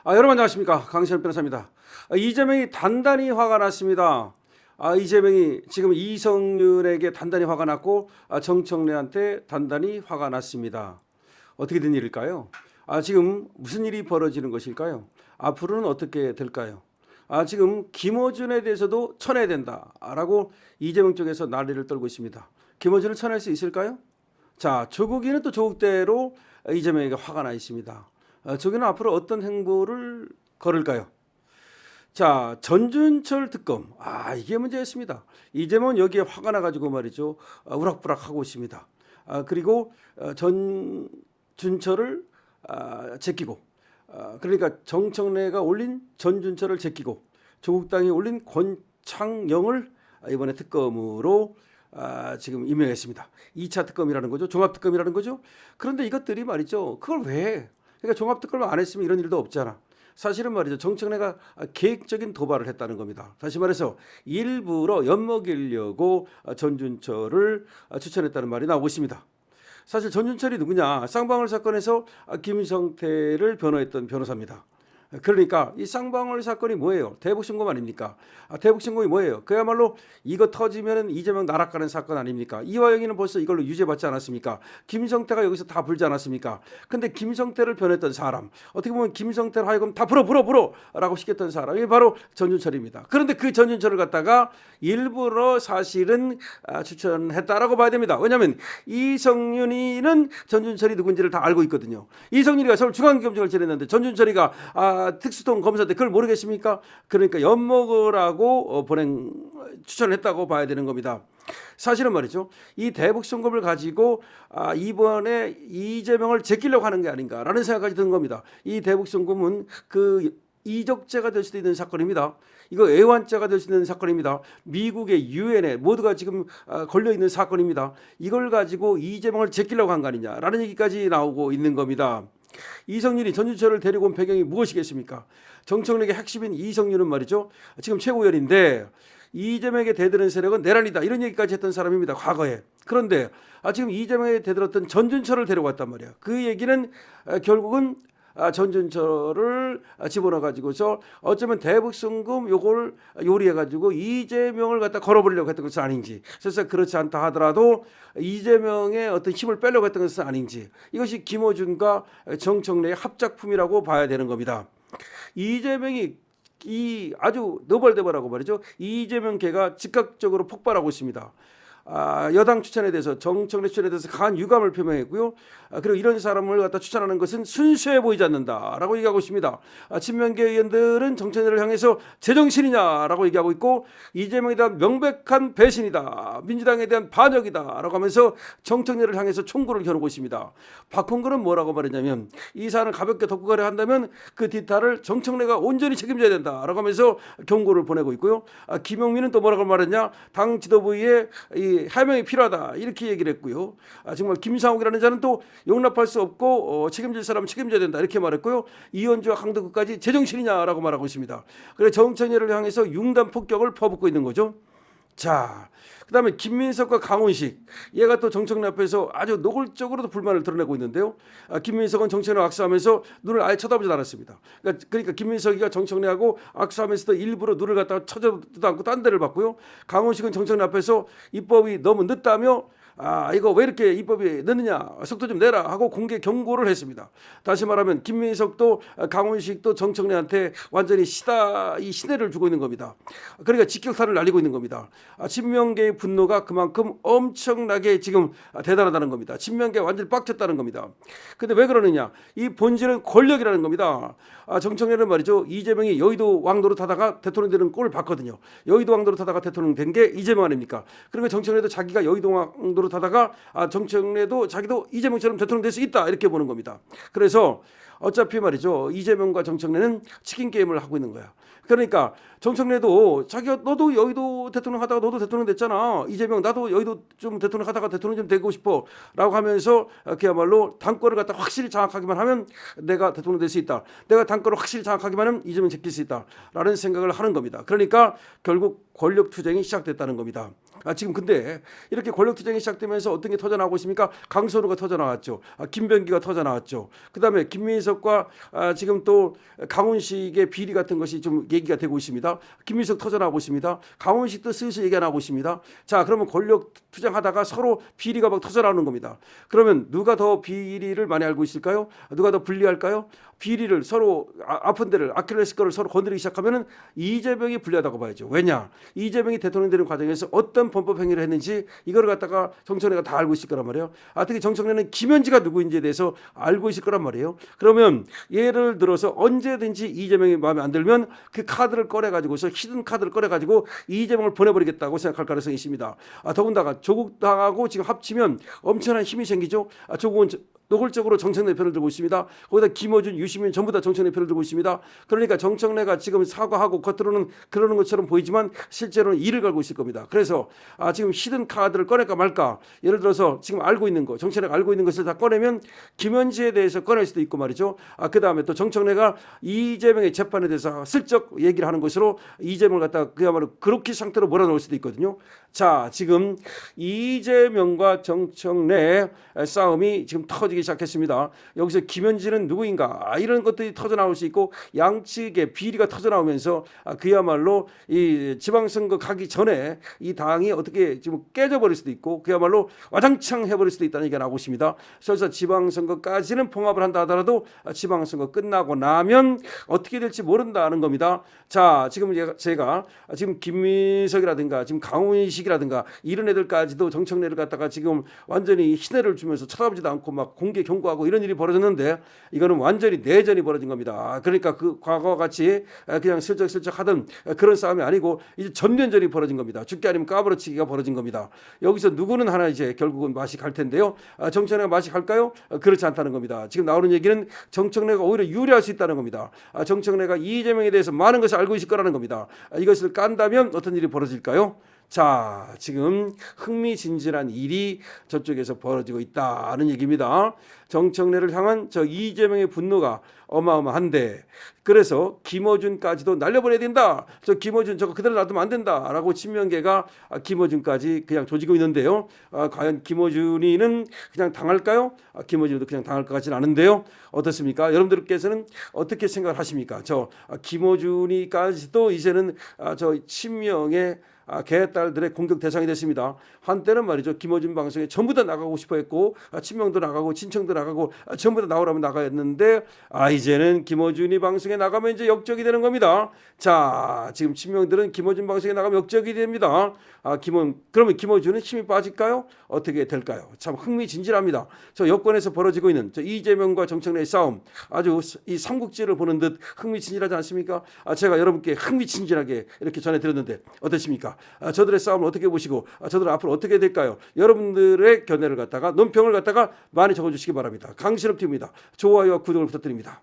여러분 안녕하십니까, 강시현 변호사입니다. 이재명이 단단히 화가 났습니다. 이재명이 지금 이성윤에게 단단히 화가 났고 정청래한테 단단히 화가 났습니다. 어떻게 된 일일까요? 지금 무슨 일이 벌어지는 것일까요? 앞으로는 어떻게 될까요? 지금 김어준에 대해서도 쳐내야 된다라고 이재명 쪽에서 난리를 떨고 있습니다. 김어준을 쳐낼 수 있을까요? 자, 조국이는 또 조국대로 이재명에게 화가 나 있습니다. 저기는 앞으로 어떤 행보를 걸을까요? 자, 전준철 특검. 이게 문제였습니다. 이재명은 여기에 화가 나가지고 말이죠. 우락부락 하고 있습니다. 그리고 전준철을 제끼고, 그러니까 정청래가 올린 전준철을 제끼고, 조국당이 올린 권창영을 이번에 특검으로 지금 임명했습니다. 2차 특검이라는 거죠. 종합특검이라는 거죠. 그런데 이것들이 말이죠. 그걸 왜? 그러니까 종합특검을 안 했으면 이런 일도 없잖아. 사실은 말이죠. 정청래가 계획적인 도발을 했다는 겁니다. 다시 말해서 일부러 엿먹이려고 전준철을 추천했다는 말이 나오고 있습니다. 사실 전준철이 누구냐? 쌍방울 사건에서 김성태를 변호했던 변호사입니다. 그러니까 이 쌍방울 사건이 뭐예요? 대북신고 아닙니까? 대북신고이 뭐예요? 그야말로 이거 터지면 이재명 나락가는 사건 아닙니까? 이화영이는 벌써 이걸로 유죄받지 않았습니까? 김성태가 여기서 다 불지 않았습니까? 근데 김성태를 변했던 사람, 어떻게 보면 김성태를 하여금 다 불어 라고 시켰던 사람이 바로 전준철입니다. 그런데 그 전준철을 갖다가 일부러 사실은 추천했다라고 봐야 됩니다. 왜냐하면 이성윤이는 전준철이 누군지를 다 알고 있거든요. 이성윤이가 서울중앙지검장을 지냈는데 전준철이가 특수통 검사 때 그걸 모르겠습니까? 그러니까 엿먹으라고 추천을 했다고 봐야 되는 겁니다. 사실은 말이죠. 이 대북송금을 가지고 이번에 이재명을 제끼려고 하는 게 아닌가라는 생각까지 드는 겁니다. 이 대북송금은 그 이적죄가 될 수도 있는 사건입니다. 이거 애완죄가 될 수 있는 사건입니다. 미국의 유엔에 모두가 지금 걸려 있는 사건입니다. 이걸 가지고 이재명을 제끼려고 한 거 아니냐라는 얘기까지 나오고 있는 겁니다. 이성윤이 전준철을 데리고 온 배경이 무엇이겠습니까? 정청래의 핵심인 이성윤은 말이죠. 지금 최고위원인데 이재명에게 대드는 세력은 내란이다. 이런 얘기까지 했던 사람입니다. 과거에. 그런데 지금 이재명에게 대들었던 전준철을 데려왔단 말이야. 그 얘기는 결국은 전준철을 집어넣어 가지고서 어쩌면 대북송금 요걸 요리해 가지고 이재명을 갖다 걸어버리려고 했던 것은 아닌지, 그래서 그렇지 않다 하더라도 이재명의 어떤 힘을 빼려고 했던 것은 아닌지, 이것이 김어준과 정청래의 합작품이라고 봐야 되는 겁니다. 이재명이 이 아주 너벌대벌하고 말이죠. 이재명 계가 즉각적으로 폭발하고 있습니다. 여당 추천에 대해서, 정청래 추천에 대해서 강한 유감을 표명했고요. 그리고 이런 사람을 갖다 추천하는 것은 순수해 보이지 않는다라고 얘기하고 있습니다. 친명계 의원들은 정청래를 향해서 제정신이냐라고 얘기하고 있고, 이재명에 대한 명백한 배신이다, 민주당에 대한 반역이다라고 하면서 정청래를 향해서 총구를 겨누고 있습니다. 박홍근은 뭐라고 말했냐면, 이 사안을 가볍게 덮고 가려 한다면 그 뒤탈을 정청래가 온전히 책임져야 된다라고 하면서 경고를 보내고 있고요. 김용민은 또 뭐라고 말했냐? 당 지도부의 이 해명이 필요하다, 이렇게 얘기를 했고요. 정말 김상욱이라는 자는 또 용납할 수 없고 책임질 사람은 책임져야 된다, 이렇게 말했고요. 이현주와 강덕구까지 제정신이냐라고 말하고 있습니다. 그래서 정청래를 향해서 융단 폭격을 퍼붓고 있는 거죠. 자, 그다음에 김민석과 강훈식, 얘가 또 정청래 앞에서 아주 노골적으로도 불만을 드러내고 있는데요. 김민석은 정청래와 악수하면서 눈을 아예 쳐다보지 않았습니다. 그러니까 김민석이가 정청래하고 악수하면서도 일부러 눈을 갖다가 쳐다보지도 않고 딴 데를 봤고요. 강훈식은 정청래 앞에서 입법이 너무 늦다며 이거 왜 이렇게 입법이 늦느냐, 속도 좀 내라 하고 공개 경고를 했습니다. 다시 말하면 김민석도 강훈식도 정청래한테 완전히 이 시대를 주고 있는 겁니다. 그러니까 직격탄을 날리고 있는 겁니다. 친명계의 분노가 그만큼 엄청나게 지금 대단하다는 겁니다. 친명계가 완전히 빡쳤다는 겁니다. 근데 왜 그러느냐, 이 본질은 권력이라는 겁니다. 정청래는 말이죠, 이재명이 여의도 왕도로 타다가 대통령 되는 꼴을 봤거든요. 여의도 왕도로 타다가 대통령 된 게 이재명 아닙니까? 그러니까 정청래도 자기가 여의도 왕도로 타다가 정청래도 자기도 이재명처럼 대통령 될 수 있다, 이렇게 보는 겁니다. 그래서 어차피 말이죠, 이재명과 정청래는 치킨 게임을 하고 있는 거야. 그러니까 정청래도 자기가 너도 여의도 대통령 하다가 너도 대통령 됐잖아, 이재명 나도 여의도 좀 대통령 하다가 대통령 좀 되고 싶어 라고 하면서 그야말로 당권을 갖다 확실히 장악하기만 하면 내가 대통령 될 수 있다, 내가 당권을 확실히 장악하기만 하면 이재명 제낄 수 있다 라는 생각을 하는 겁니다. 그러니까 결국 권력 투쟁이 시작됐다는 겁니다. 지금 근데 이렇게 권력투쟁이 시작되면서 어떤 게 터져나오고 있습니까? 강선우가 터져나왔죠. 김병기가 터져나왔죠. 그다음에 김민석과 지금 또 강훈식의 비리 같은 것이 좀 얘기가 되고 있습니다. 김민석 터져나오고 있습니다. 강훈식도 슬슬 얘기가 나오고 있습니다. 자, 그러면 권력투쟁하다가 서로 비리가 막 터져나오는 겁니다. 그러면 누가 더 비리를 많이 알고 있을까요? 누가 더 불리할까요? 비리를 서로 아픈 데를 아킬레스건을 서로 건드리기 시작하면은 이재명이 불리하다고 봐야죠. 왜냐? 이재명이 대통령 되는 과정에서 어떤 범법 행위를 했는지 이걸 갖다가 정청래가 다 알고 있을 거란 말이에요. 특히 정청래는 김현지가 누구인지에 대해서 알고 있을 거란 말이에요. 그러면 예를 들어서 언제든지 이재명이 마음에 안 들면 그 카드를 꺼내 가지고서 히든 카드를 꺼내 가지고 이재명을 보내버리겠다고 생각할 가능성이 있습니다. 더군다나 조국당하고 지금 합치면 엄청난 힘이 생기죠. 조국은 노골적으로 정청래 편을 들고 있습니다. 거기다 김어준, 유시민 전부 다 정청래 편을 들고 있습니다. 그러니까 정청래가 지금 사과하고 겉으로는 그러는 것처럼 보이지만 실제로는 이를 갈고 있을 겁니다. 그래서 지금 히든 카드를 꺼낼까 말까, 예를 들어서 지금 알고 있는 거, 정청래가 알고 있는 것을 다 꺼내면 김현지에 대해서 꺼낼 수도 있고 말이죠. 그 다음에 또 정청래가 이재명의 재판에 대해서 슬쩍 얘기를 하는 것으로 이재명을 갖다가 그야말로 그렇게 상태로 몰아넣을 수도 있거든요. 자, 지금 이재명과 정청래 싸움이 지금 터지기 시작했습니다. 여기서 김현지는 누구인가, 이런 것들이 터져나올 수 있고 양측의 비리가 터져나오면서 그야말로 이 지방선거 가기 전에 이 당이 어떻게 지금 깨져버릴 수도 있고 그야말로 와장창 해버릴 수도 있다는 얘기가 나오고 있습니다. 그래서 지방선거까지는 봉합을 한다 하더라도 지방선거 끝나고 나면 어떻게 될지 모른다는 겁니다. 자, 지금 제가 지금 김민석이라든가 지금 강훈식이라든가 이런 애들까지도 정청래를 갖다가 지금 완전히 희내를 주면서 쳐다보지도 않고 막 공개 경고하고 이런 일이 벌어졌는데 이거는 완전히 내전이 벌어진 겁니다. 그러니까 그 과거와 같이 그냥 슬쩍슬쩍 하던 그런 싸움이 아니고 이제 전면전이 벌어진 겁니다. 죽기 아니면 까부러치기가 벌어진 겁니다. 여기서 누구는 하나 이제 결국은 맛이 갈 텐데요. 정청래가 맛이 갈까요? 그렇지 않다는 겁니다. 지금 나오는 얘기는 정청래가 오히려 유리할 수 있다는 겁니다. 정청래가 이재명에 대해서 많은 것을 알고 있을 거라는 겁니다. 이것을 깐다면 어떤 일이 벌어질까요? 자, 지금 흥미진진한 일이 저쪽에서 벌어지고 있다는 얘기입니다. 정청래를 향한 저 이재명의 분노가 어마어마한데, 그래서 김어준까지도 날려버려야 된다. 저 김어준 저거 그대로 놔두면 안 된다라고 친명계가 김어준까지 그냥 조지고 있는데요. 과연 김어준이는 그냥 당할까요? 김어준도 그냥 당할 것 같지는 않은데요. 어떻습니까? 여러분들께서는 어떻게 생각을 하십니까? 저 김어준이까지도 이제는 저 친명의 개딸들의 공격 대상이 됐습니다. 한때는 말이죠, 김어준 방송에 전부 다 나가고 싶어했고 친명도 나가고 친청도 나가고 전부 다 나오라면 나가였는데 이제는 김어준이 방송에 나가면 이제 역적이 되는 겁니다. 자, 지금 친명들은 김어준 방송에 나가면 역적이 됩니다. 그러면 김어준은 힘이 빠질까요? 어떻게 될까요? 참 흥미진진합니다. 저 여권에서 벌어지고 있는 저 이재명과 정청래의 싸움, 아주 이 삼국지를 보는 듯 흥미진진하지 않습니까? 제가 여러분께 흥미진진하게 이렇게 전해드렸는데 어떠십니까? 저들의 싸움을 어떻게 보시고 저들은 앞으로 어떻게 될까요? 여러분들의 견해를 갖다가, 논평을 갖다가 많이 적어주시기 바랍니다. 강신업 TV입니다. 좋아요와 구독을 부탁드립니다.